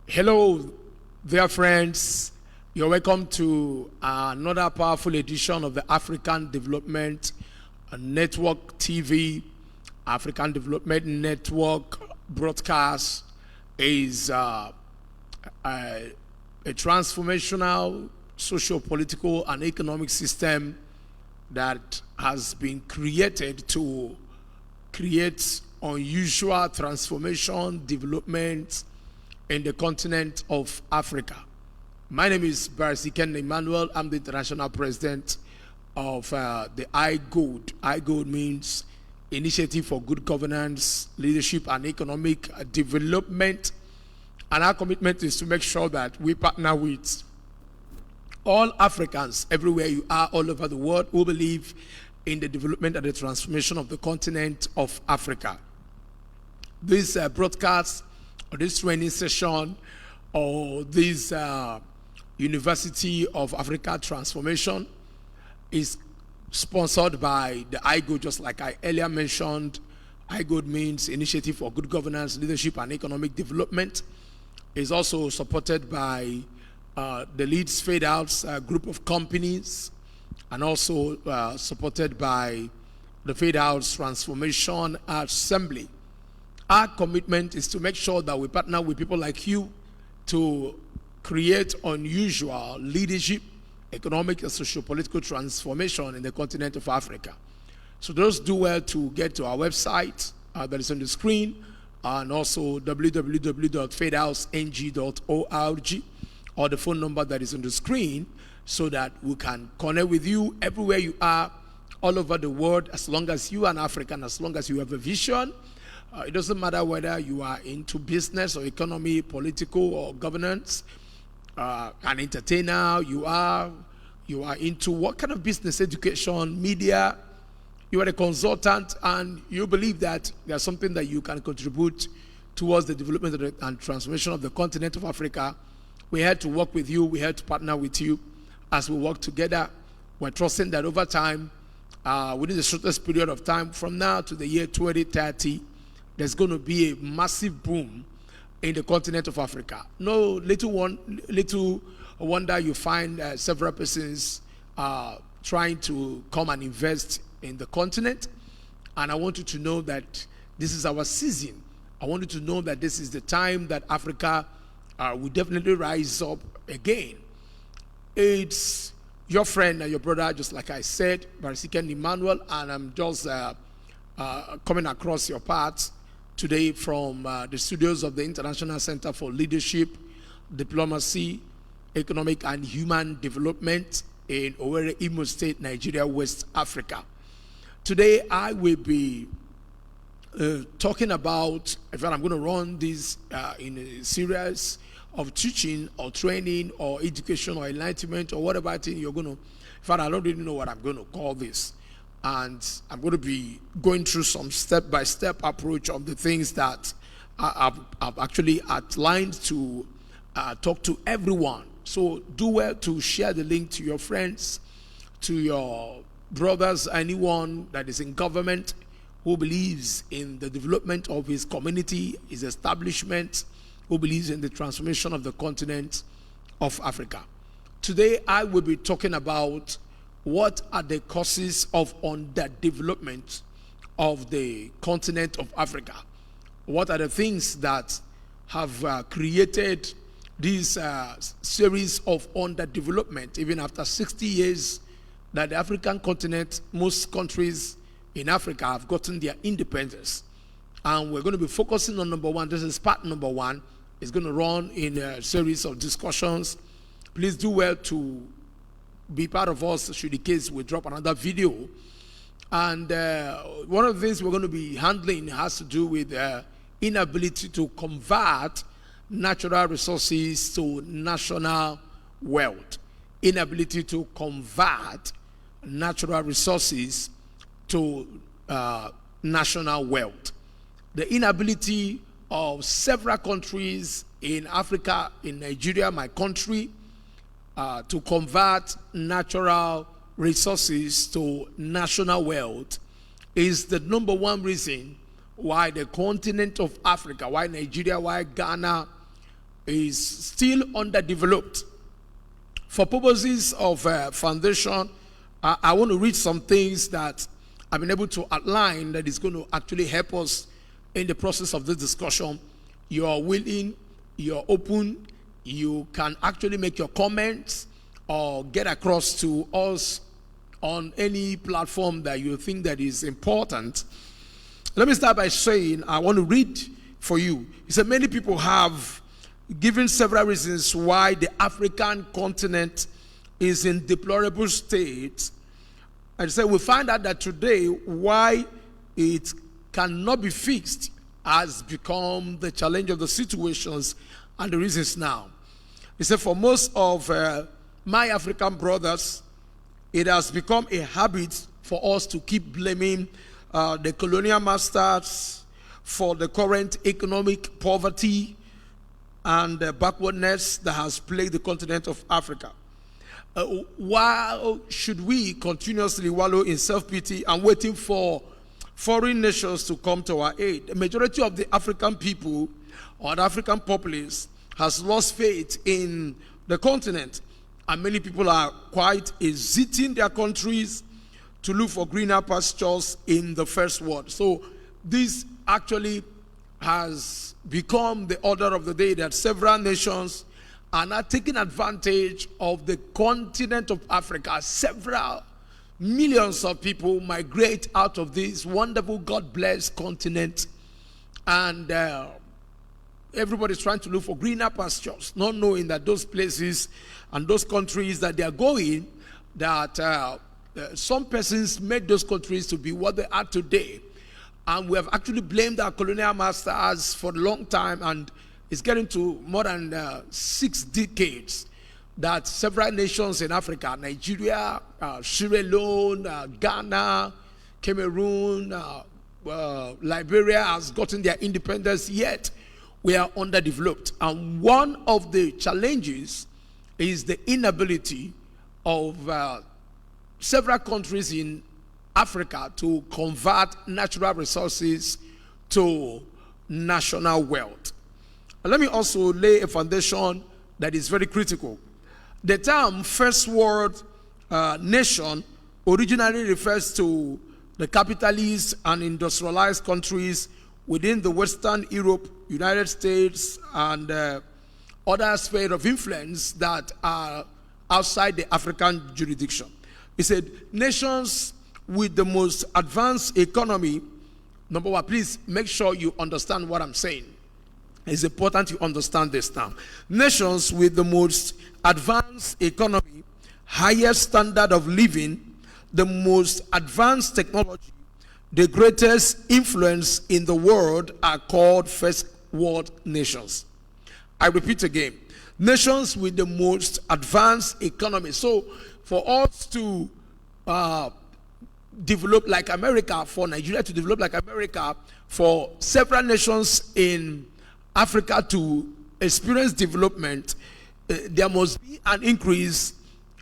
Hello, dear friends. You're welcome to another powerful edition of the African Development Network TV. African Development Network broadcast is a transformational socio-political and economic system that has been created to create unusual transformation, development in the continent of Africa. My name is BARR Emmanuel. I'm the international president of the IGOD. IGOD means Initiative for Good Governance, Leadership and Economic Development. And our commitment is to make sure that we partner with all Africans, everywhere you are, all over the world, who believe in the development and the transformation of the continent of Africa. This broadcast, or this training session, or this University of Africa Transformation is sponsored by the IGOD, just like I earlier mentioned. IGOD means Initiative for Good Governance, Leadership and Economic Development. It's also supported by the Leeds Fade Outs group of companies, and also supported by the Fade Outs Transformation Assembly. Our commitment is to make sure that we partner with people like you to create unusual leadership, economic and socio-political transformation in the continent of Africa. So those do well to get to our website that is on the screen, and also www.fadehouseng.org, or the phone number that is on the screen, so that we can connect with you everywhere you are, all over the world. As long as you are an African, as long as you have a vision, it doesn't matter whether you are into business or economy, political or governance, an entertainer, you are into what kind of business, education, media, you are a consultant, and you believe that there's something that you can contribute towards the development and transformation of the continent of Africa. We're here to work with you. We're here to partner with you as we work together. We're trusting that over time, within the shortest period of time, from now to the year 2030, there's going to be a massive boom in the continent of Africa. No little wonder you find several persons trying to come and invest in the continent. And I want you to know that this is our season. I want you to know that this is the time that Africa will definitely rise up again. It's your friend and your brother, just like I said, BARR Emmanuel, and I'm just coming across your path today from the studios of the International Center for Leadership, Diplomacy, Economic and Human Development in Owerri, Imo State, Nigeria, West Africa. Today I will be talking about, in fact, I'm going to run this in a series of teaching or training or education or enlightenment or whatever thing you're going to, in fact, I don't really know what I'm going to call this. And I'm going to be going through some step-by-step approach of the things that I've actually outlined to talk to everyone. So do well to share the link to your friends, to your brothers, anyone that is in government who believes in the development of his community, his establishment, who believes in the transformation of the continent of Africa. Today, I will be talking about what are the causes of underdevelopment of the continent of Africa. What are the things that have created this series of underdevelopment, even after 60 years that the African continent, most countries in Africa have gotten their independence. And we're going to be focusing on number one. This is part number one. It's going to run in a series of discussions. Please do well to be part of us should the case we drop another video. And one of the things we're going to be handling has to do with inability to convert natural resources to national wealth. Inability to convert natural resources to national wealth. The inability of several countries in Africa, in Nigeria, my country, to convert natural resources to national wealth is the number one reason why the continent of Africa, why Nigeria, why Ghana, is still underdeveloped. For purposes of foundation, I want to read some things that I've been able to outline that is going to actually help us in the process of this discussion. You are willing, you're open, you can actually make your comments or get across to us on any platform that you think that is important. Let me start by saying, I want to read for you. He said, many people have given several reasons why the African continent is in deplorable state. And said, we find out that today why it cannot be fixed has become the challenge of the situations and the reasons now. He said, for most of my African brothers, it has become a habit for us to keep blaming the colonial masters for the current economic poverty and backwardness that has plagued the continent of Africa. Why should we continuously wallow in self-pity and waiting for foreign nations to come to our aid? The majority of the African people or the African populace has lost faith in the continent, and many people are quite exiting their countries to look for greener pastures in the first world. So this actually has become the order of the day, that several nations are now taking advantage of the continent of Africa. Several millions of people migrate out of this wonderful, God-blessed continent, and everybody's trying to look for greener pastures, not knowing that those places and those countries that they are going, that some persons made those countries to be what they are today. And we have actually blamed our colonial masters for a long time, and it's getting to more than 6 decades that several nations in Africa, Nigeria, Sierra Leone, Ghana, Cameroon, Liberia has gotten their independence, yet we are underdeveloped. And one of the challenges is the inability of several countries in Africa to convert natural resources to national wealth. Let me also lay a foundation that is very critical. The term first world nation originally refers to the capitalist and industrialized countries within the Western Europe, United States, and other spheres of influence that are outside the African jurisdiction. He said, nations with the most advanced economy. Number one, please make sure you understand what I'm saying. It's important you understand this now. Nations with the most advanced economy, highest standard of living, the most advanced technology, the greatest influence in the world are called first world nations. I repeat again, nations with the most advanced economy. So for us to develop like America, for Nigeria to develop like America, for several nations in Africa to experience development, there must be an increase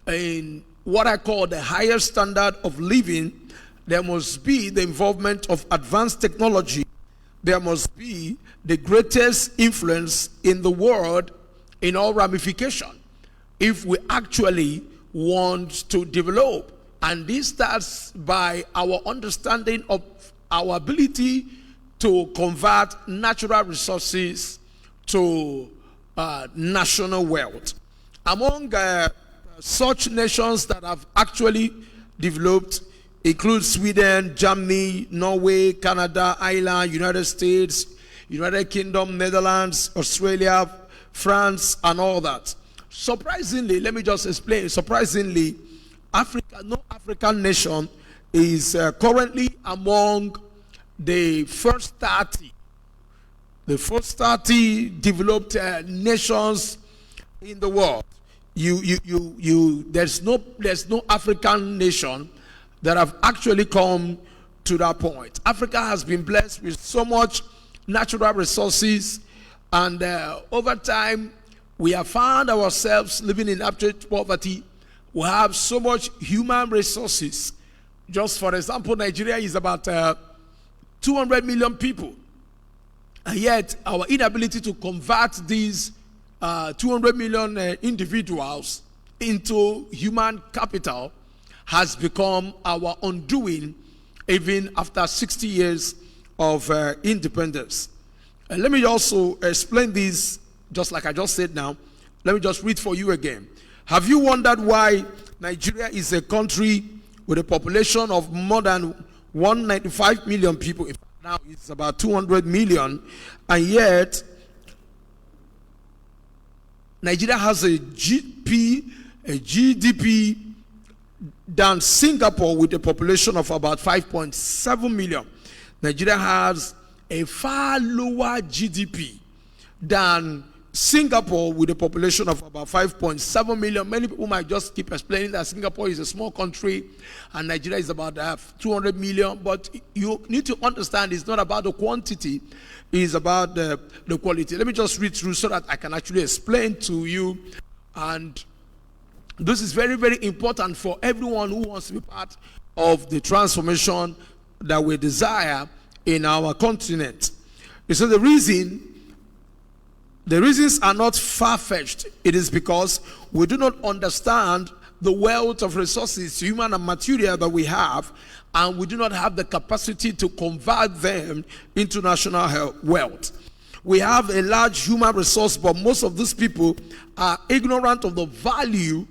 in what I call the higher standard of living. There must be the involvement of advanced technology. There must be the greatest influence in the world in all ramification if we actually want to develop. And this starts by our understanding of our ability to convert natural resources to national wealth. Among such nations that have actually developed include Sweden, Germany, Norway, Canada, Ireland, United States, United Kingdom, Netherlands, Australia, France, and all that. Surprisingly, let me just explain, surprisingly, Africa, no African nation is currently among the first 30 developed nations in the world. There's no African nation that have actually come to that point. Africa has been blessed with so much natural resources, and over time we have found ourselves living in abject poverty. We have so much human resources. Just for example, Nigeria is about 200 million people, and yet our inability to convert these 200 million individuals into human capital has become our undoing even after 60 years of independence. Let me also explain this just like I just said now. Let me just read for you again. Have you wondered why Nigeria is a country with a population of more than 195 million people? In fact, now it's about 200 million, and yet Nigeria has a GDP than Singapore with a population of about 5.7 million. Nigeria has a far lower GDP than Singapore with a population of about 5.7 million. Many people might just keep explaining that Singapore is a small country and Nigeria is about 200 million. But you need to understand it's not about the quantity, it's about the quality. Let me just read through so that I can actually explain to you. And this is very, very important for everyone who wants to be part of the transformation that we desire in our continent. So the reasons are not far-fetched. It is because we do not understand the wealth of resources, human and material, that we have, and we do not have the capacity to convert them into national wealth. We have a large human resource, but most of these people are ignorant of the value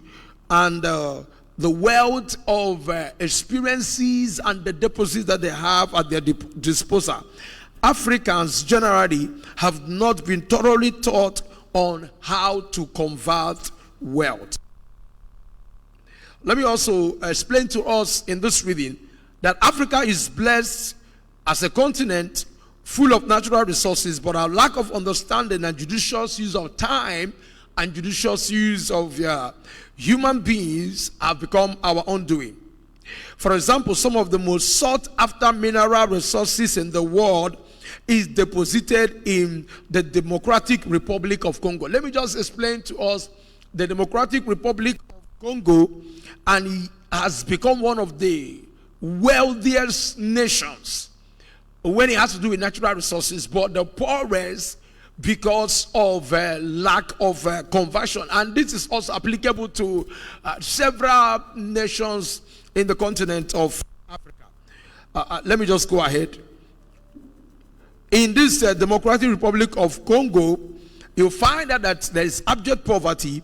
and the wealth of experiences and the deposits that they have at their disposal. Africans generally have not been thoroughly taught on how to convert wealth. Let me also explain to us in this reading that Africa is blessed as a continent full of natural resources, but our lack of understanding and judicious use of time and judicious use of human beings have become our undoing. For example, some of the most sought after mineral resources in the world is deposited in the Democratic Republic of Congo. Let me just explain to us the Democratic Republic of Congo, and it has become one of the wealthiest nations when it has to do with natural resources, but the poorest because of lack of conversion. And this is also applicable to several nations in the continent of Africa. Let me just go ahead. In this Democratic Republic of Congo, you'll find that there is abject poverty.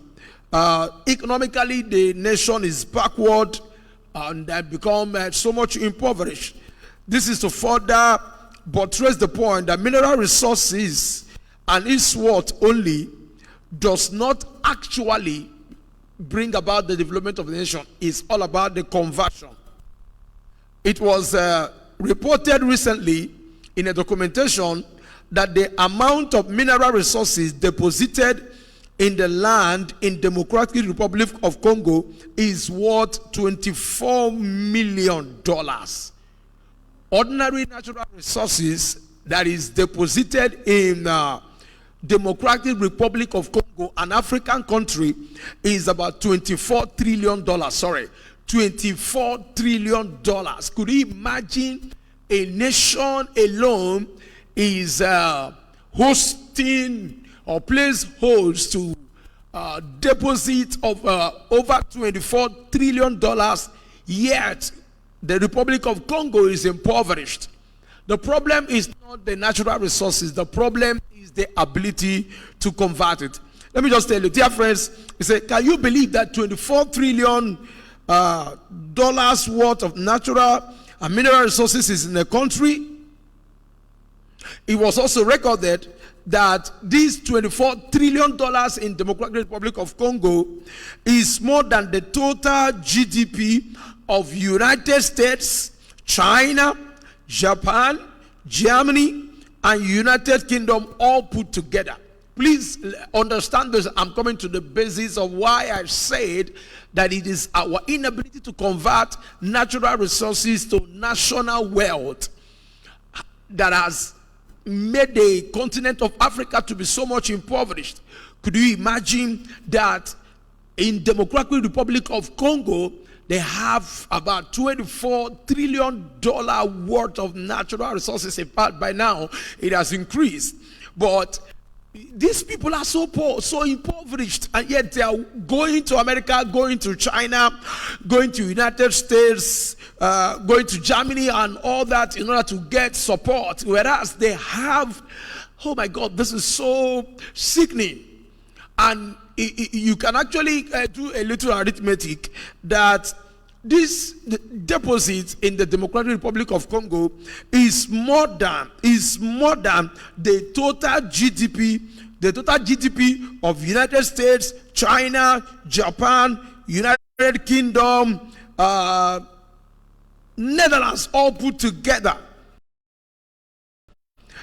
Economically, the nation is backward and become so much impoverished. This is to further buttress the point that mineral resources and its worth only does not actually bring about the development of the nation. It's all about the conversion. It was reported recently in a documentation that the amount of mineral resources deposited in the land in Democratic Republic of Congo is worth $24 million. Ordinary natural resources that is deposited in Democratic Republic of Congo, an African country, is about $24 trillion. $24 trillion. Could you imagine a nation alone is hosting or plays host to deposit of over $24 trillion, yet the Republic of Congo is impoverished? The problem is not the natural resources. The problem is the ability to convert it. Let me just tell you, dear friends, he said, can you believe that $24 trillion worth of natural and mineral resources is in the country? It was also recorded that this $24 trillion in Democratic Republic of Congo is more than the total GDP of United States, China, Japan, Germany, and United Kingdom all put together. Please understand this. I'm coming to the basis of why I said that it is our inability to convert natural resources to national wealth that has made the continent of Africa to be so much impoverished. Could you imagine that in Democratic Republic of Congo, they have about $24 trillion worth of natural resources. In fact, by now, it has increased. But These people are so poor, so impoverished, and yet they are going to America, going to China, going to United States, going to Germany and all that in order to get support, whereas they have, oh my God, this is so sickening. And you can actually do a little arithmetic that this deposit in the Democratic Republic of Congo is more than the total GDP of United States, China, Japan, United Kingdom, Netherlands, all put together.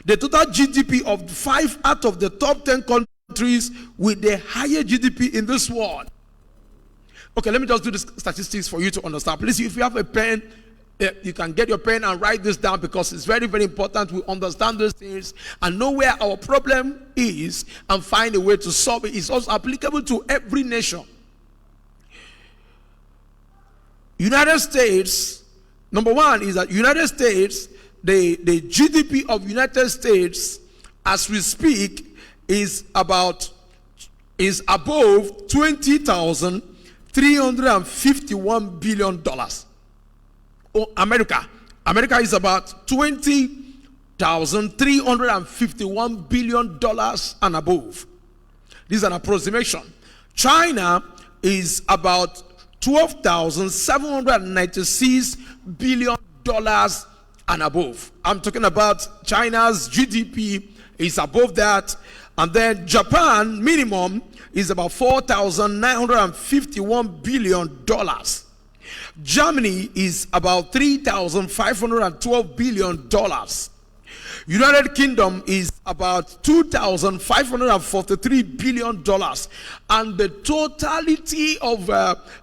The total GDP of 5 out of the top 10 countries with the higher GDP in this world. Okay, let me just do the statistics for you to understand. Please, if you have a pen, you can get your pen and write this down, because it's very, very important we understand these things and know where our problem is and find a way to solve it. It's also applicable to every nation. United States, number one is that United States, the GDP of United States as we speak is above $20,351 billion. Oh, America is about $20,351 billion and above. This is an approximation. China is about $12,796 billion and above. I'm talking about China's GDP is above that. And then Japan minimum is about $4,951 billion. Germany is about $3,512 billion. United Kingdom is about $2,543 billion. And the totality of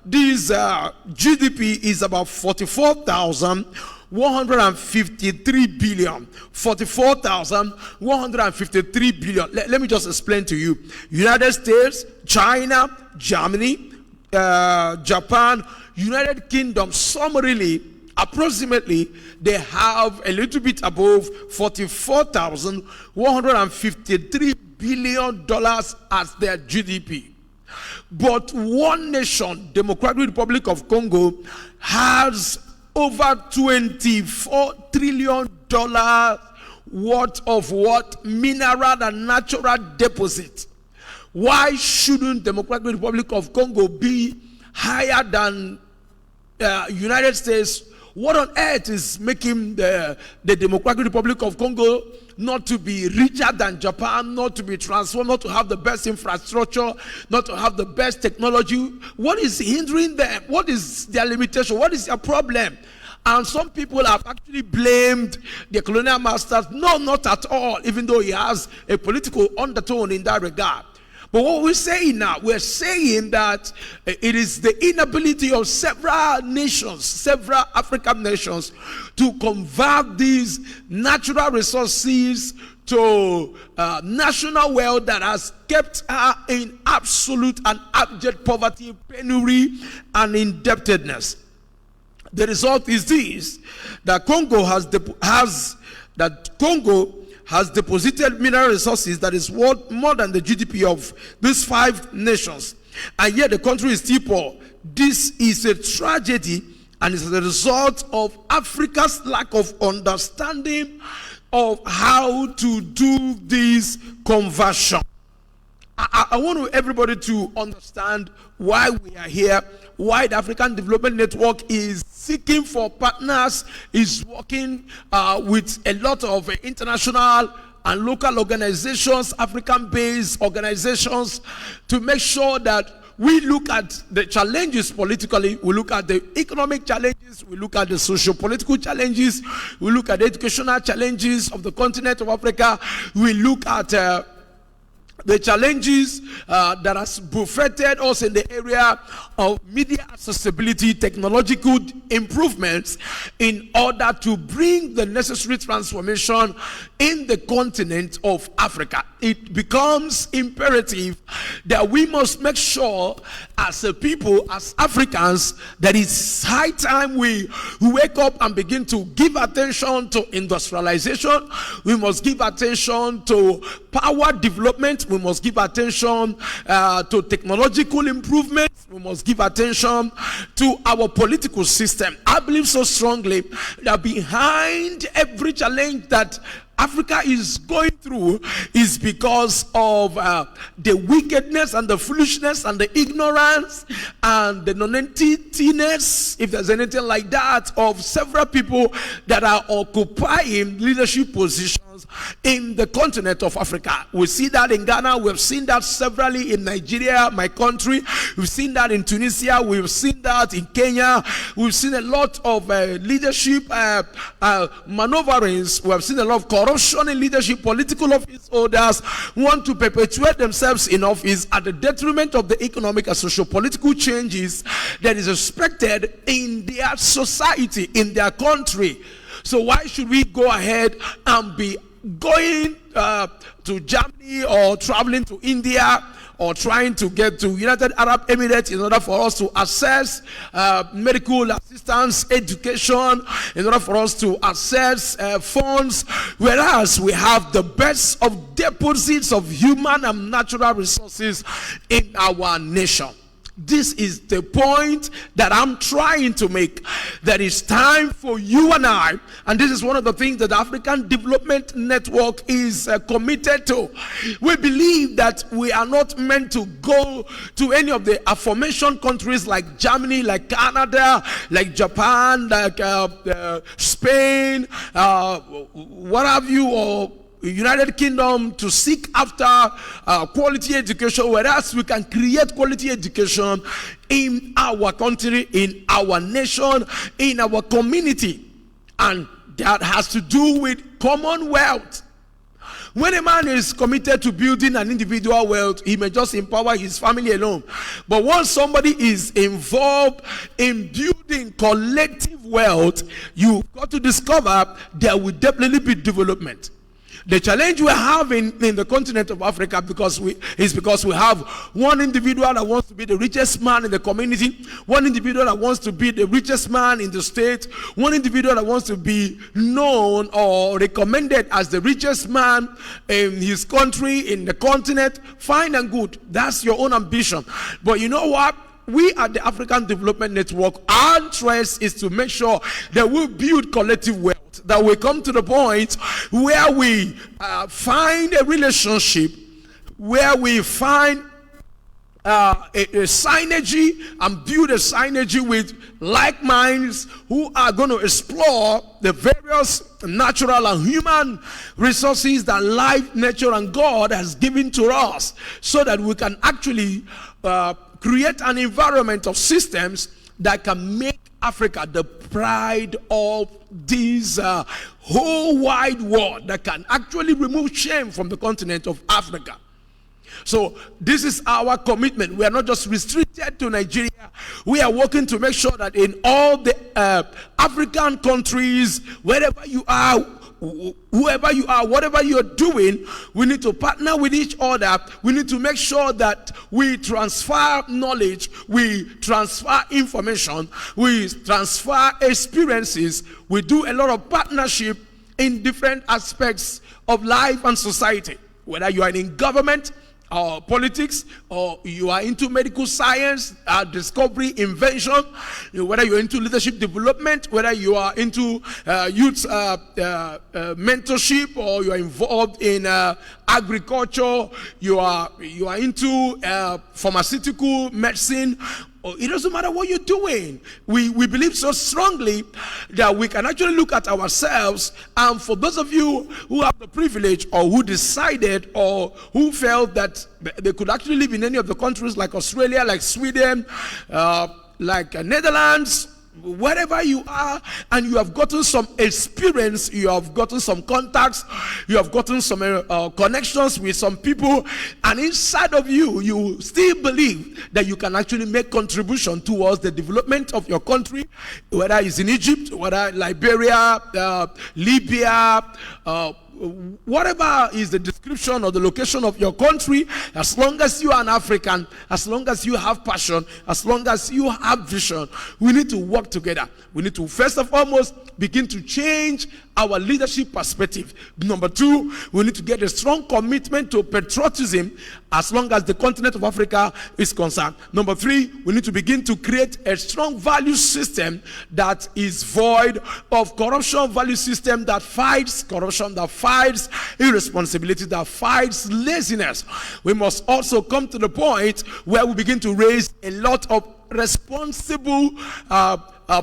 this GDP is about $44,153 billion. 44,153 billion. Let me just explain to you. United States, China, Germany, Japan, United Kingdom, summarily, approximately, they have a little bit above $44,153 billion as their GDP. But one nation, Democratic Republic of Congo, has over $24 trillion worth of what? Mineral and natural deposit. Why shouldn't Democratic Republic of Congo be higher than United States? What on earth is making the Democratic Republic of Congo not to be richer than Japan, not to be transformed, not to have the best infrastructure, not to have the best technology? What is hindering them? What is their limitation? What is their problem? And some people have actually blamed the colonial masters. No, not at all, even though he has a political undertone in that regard. But what we're saying now, we're saying that it is the inability of several nations, several African nations, to convert these natural resources to national wealth that has kept her in absolute and abject poverty, penury, and indebtedness. The result is this: that Congo has deposited mineral resources that is worth more than the GDP of these 5 nations, and yet the country is still poor. This is a tragedy, and it's a result of Africa's lack of understanding of how to do this conversion. I want everybody to understand why we are here, why the African Development Network is seeking for partners, is working with a lot of international and local organizations, African-based organizations, to make sure that we look at the challenges politically, we look at the economic challenges, we look at the socio-political challenges, we look at the educational challenges of the continent of Africa, we look at the challenges that has buffeted us in the area of media accessibility, technological improvements, in order to bring the necessary transformation in the continent of Africa. It becomes imperative that we must make sure as a people, as Africans, that it's high time we wake up and begin to give attention to industrialization. We must give attention to power development. We must give attention to technological improvements. We must give attention to our political system. I believe so strongly that behind every challenge that Africa is going through is because of the wickedness and the foolishness and the ignorance and the nonentityness, if there's anything like that, of several people that are occupying leadership positions in the continent of Africa. We see that in Ghana. We've seen that severally in Nigeria, my country. We've seen that in Tunisia. We've seen that in Kenya. We've seen a lot of leadership maneuverings. We've seen a lot of corruption in leadership. Political office holders want to perpetuate themselves in office at the detriment of the economic and socio-political changes that is expected in their society, in their country. So why should we go ahead and be going to Germany or traveling to India or trying to get to United Arab Emirates in order for us to access medical assistance, education, in order for us to access funds, whereas we have the best of deposits of human and natural resources in our nation? This is the point that I'm trying to make. That it's time for you and I, and this is one of the things that the African Development Network is committed to. We believe that we are not meant to go to any of the aforementioned countries like Germany, like Canada, like Japan, like Spain, what have you, or United Kingdom, to seek after quality education, whereas we can create quality education in our country, in our nation, in our community. And that has to do with commonwealth. When a man is committed to building an individual wealth, he may just empower his family alone. But once somebody is involved in building collective wealth, you've got to discover there will definitely be development. The challenge we're having in the continent of Africa because we have one individual that wants to be the richest man in the community, one individual that wants to be the richest man in the state, one individual that wants to be known or recommended as the richest man in his country, in the continent. Fine and good. That's your own ambition. But you know what? We at the African Development Network, our interest is to make sure that we build collective wealth, that we come to the point where we find a relationship, where we find a synergy and build a synergy with like minds who are going to explore the various natural and human resources that life, nature, and God has given to us, so that we can actually create an environment of systems that can make Africa the pride of this whole wide world, that can actually remove shame from the continent of Africa. So this is our commitment. We are not just restricted to Nigeria. We are working to make sure that in all the African countries, wherever you are, whoever you are, whatever you're doing, we need to partner with each other. We need to make sure that we transfer knowledge, we transfer information, we transfer experiences. We do a lot of partnership in different aspects of life and society, whether you are in government or politics, or you are into medical science, discovery, invention, whether you're into leadership development, whether you are into youth mentorship, or you are involved in agriculture, you are into pharmaceutical medicine. It doesn't matter what you're doing. We believe so strongly that we can actually look at ourselves, and for those of you who have the privilege, or who decided, or who felt that they could actually live in any of the countries like Australia, like Sweden, like Netherlands, wherever you are, and you have gotten some experience, you have gotten some contacts, you have gotten some connections with some people, and inside of you, you still believe that you can actually make contribution towards the development of your country, whether it's in Egypt, whether Liberia, Libya, whatever is the description or the location of your country. As long as you are an African, as long as you have passion, as long as you have vision, we need to work together. We need to first and foremost begin to change our leadership perspective. Number two, we need to get a strong commitment to patriotism as long as the continent of Africa is concerned. Number three, we need to begin to create a strong value system that is void of corruption, value system that fights corruption, that fights irresponsibility, that fights laziness. We must also come to the point where we begin to raise a lot of responsible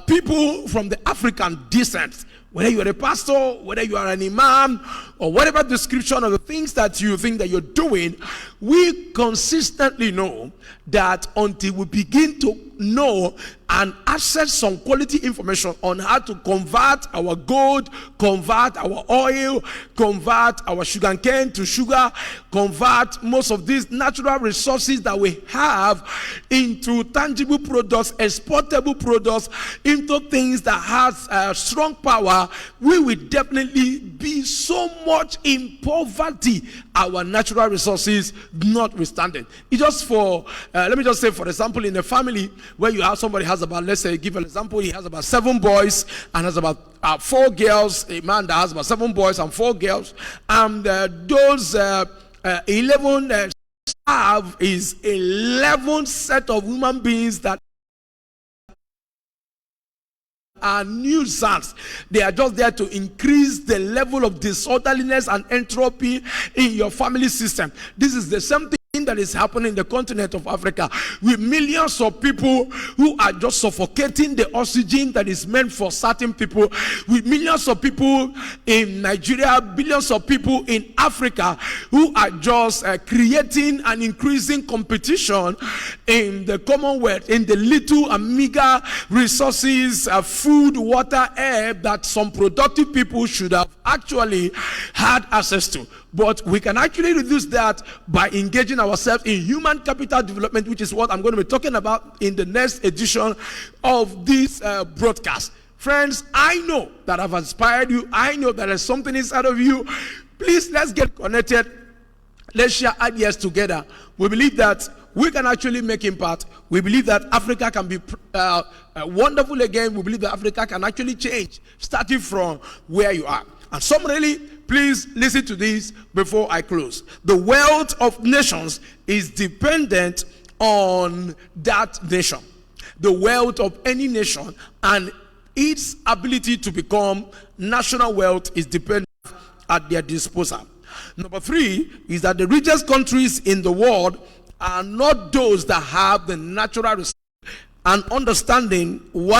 people from the African descent. Whether you are a pastor, whether you are an imam, or whatever description of the things that you think that you're doing, we consistently know that until we begin to know and access some quality information on how to convert our gold, convert our oil, convert our sugarcane to sugar, convert most of these natural resources that we have into tangible products, exportable products, into things that has strong power, we will definitely be so much in poverty, our natural resources notwithstanding. It's just for, let me just say, for example, in a family where you have somebody has about, let's say, give an example, he has about 7 boys and has about 4 girls, a man that has about 7 boys and 4 girls, and those 11 have is 11 set of human beings that are nuisance. They are just there to increase the level of disorderliness and entropy in your family system. This is the same thing that is happening in the continent of Africa, with millions of people who are just suffocating the oxygen that is meant for certain people, with millions of people in Nigeria, billions of people in Africa who are just creating and increasing competition in the Commonwealth, in the little and meager resources, food, water, air that some productive people should have actually had access to. But we can actually reduce that by engaging ourselves in human capital development, which is what I'm going to be talking about in the next edition of this broadcast. Friends, I know that I've inspired you. I know that there's something inside of you. Please, let's get connected. Let's share ideas together. We believe that we can actually make impact. We believe that Africa can be wonderful again. We believe that Africa can actually change, starting from where you are. And summarily, please listen to this before I close. The wealth of nations is dependent on that nation. The wealth of any nation and its ability to become national wealth is dependent at their disposal. Number 3 is that the richest countries in the world are not those that have the natural resources and understanding why